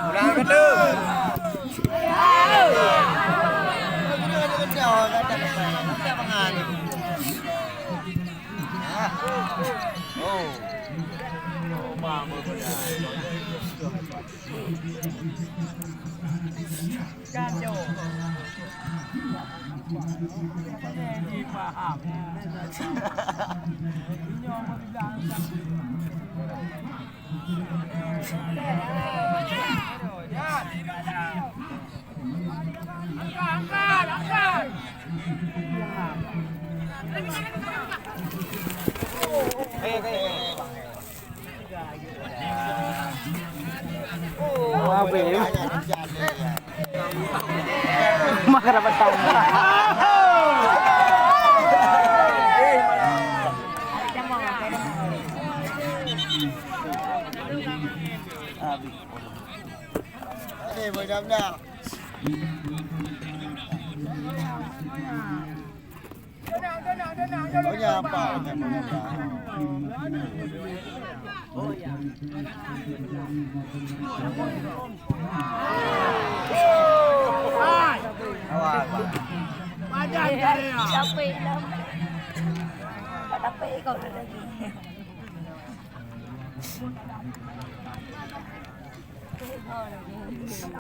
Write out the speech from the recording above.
Ulang kedua. Oh. Kacau. Ini paham. Angkat. Makan dapat tahu. Ini benar-benar. Maunya apa? Awal. Badan saya. Capek dah. Tak dapat kau lagi.